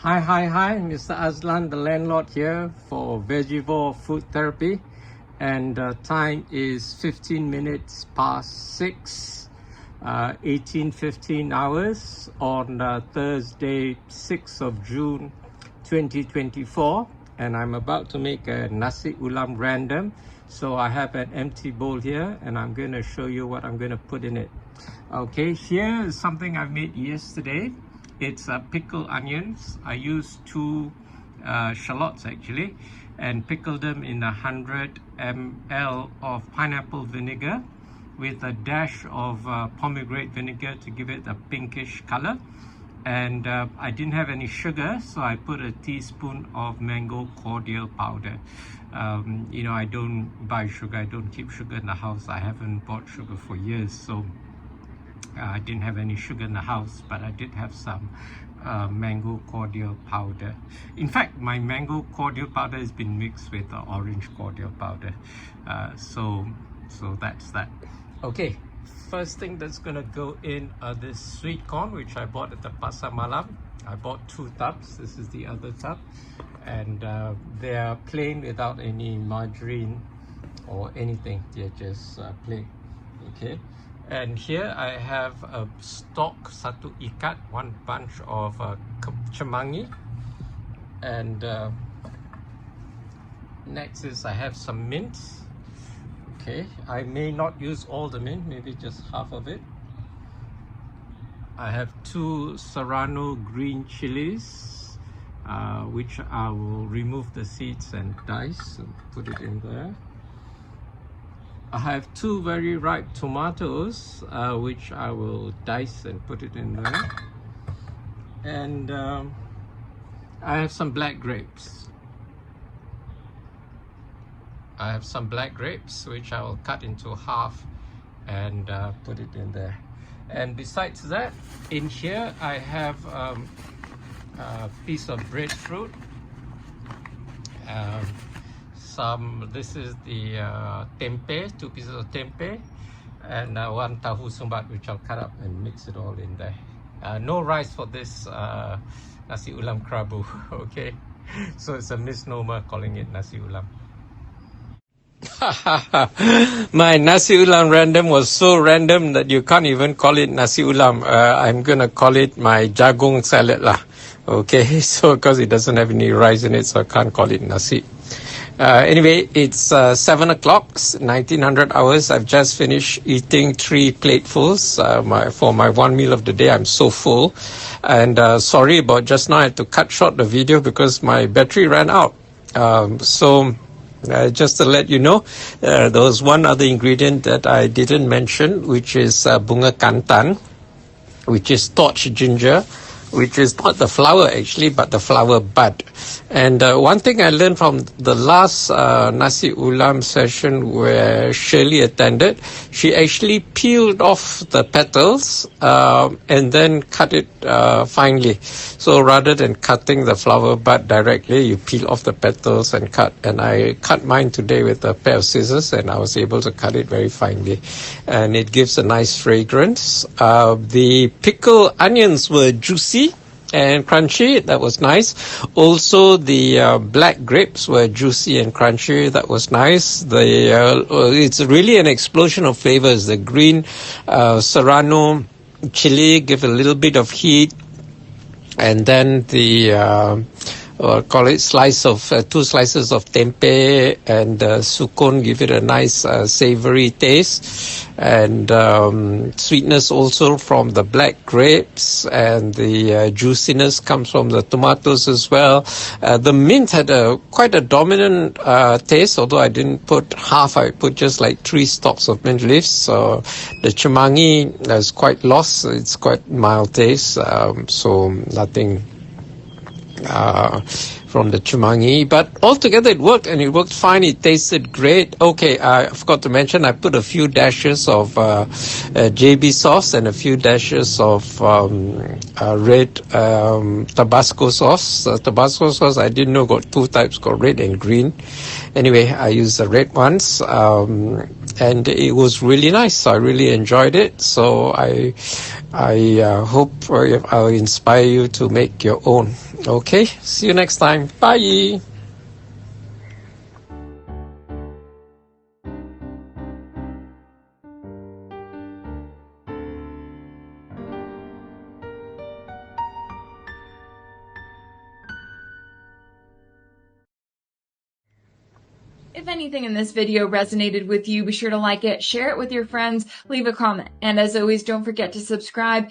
Hi, Mr. Azlan, the landlord here for Vegivore Food Therapy, and time is 15 minutes past 6, 18:15 hours on Thursday, 6th of June 2024, and I'm about to make a nasi ulam random. So I have an empty bowl here, and I'm going to show you what I'm going to put in it. Okay, here is something I made yesterday. It's pickled onions. I used 2 shallots actually and pickled them in 100 ml of pineapple vinegar with a dash of pomegranate vinegar to give it a pinkish color. And I didn't have any sugar, so I put a teaspoon of mango cordial powder. You know, I don't buy sugar. I don't keep sugar in the house. I haven't bought sugar for years, so I didn't have any sugar in the house, but I did have some mango cordial powder. In fact, my mango cordial powder has been mixed with orange cordial powder. So that's that. Okay, first thing that's gonna go in are this sweet corn, which I bought at the Pasar Malam. I bought 2 tubs. This is the other tub, and they are plain without any margarine or anything. They're just plain. Okay. And here I have a stalk, satu ikat, 1 bunch of Kemangi. And next is I have some mint. Okay, I may not use all the mint, maybe just half of it. I have 2 Serrano green chilies, which I will remove the seeds and dice and put it in there. I have 2 very ripe tomatoes, which I will dice and put it in there. And I have some black grapes. Which I will cut into half and put it in there. And besides that, in here I have a piece of breadfruit. This is the tempeh, 2 pieces of tempeh, and 1 tahu sumbat, which I'll cut up and mix it all in there. No rice for this nasi ulam kerabu. Okay, so it's a misnomer calling it nasi ulam. My nasi ulam random was so random that you can't even call it nasi ulam. I'm gonna call it my jagung salad lah. Okay, so because it doesn't have any rice in it, so I can't call it nasi. Anyway, it's 7 o'clock, 1900 hours. I've just finished eating 3 platefuls for my 1 meal of the day. I'm so full. And sorry about just now, I had to cut short the video because my battery ran out. Just to let you know, there was one other ingredient that I didn't mention, which is bunga Kantan, which is torch ginger, which is not the flower actually, but the flower bud. And one thing I learned from the last nasi ulam session where Shirley attended, she actually peeled off the petals and then cut it finely. So rather than cutting the flower bud directly, you peel off the petals and cut. And I cut mine today with a pair of scissors, and I was able to cut it very finely. And it gives a nice fragrance. The pickled onions were juicy and crunchy. That was nice. Also, the black grapes were juicy and crunchy. That was nice. It's really an explosion of flavors. The green Serrano chili give a little bit of heat, and then the call it 2 slices of Tempeh and Sukun give it a nice savory taste, and sweetness also from the black grapes, and the juiciness comes from the tomatoes as well. The mint had quite a dominant taste, although I didn't put half. I put just like 3 stalks of mint leaves. So the Kemangi is quite lost. It's quite mild taste, so nothing from the Kemangi, but altogether it worked, and it worked fine. It tasted great. Okay, I forgot to mention I put a few dashes of JB sauce and a few dashes of red Tabasco sauce. Tabasco sauce I didn't know got 2 types, got red and green. Anyway, I used the red ones. and it was really nice. I really enjoyed it. So I hope I'll inspire you to make your own. Okay, see you next time. Bye. If anything in this video resonated with you, be sure to like it, share it with your friends, leave a comment, and as always, don't forget to subscribe.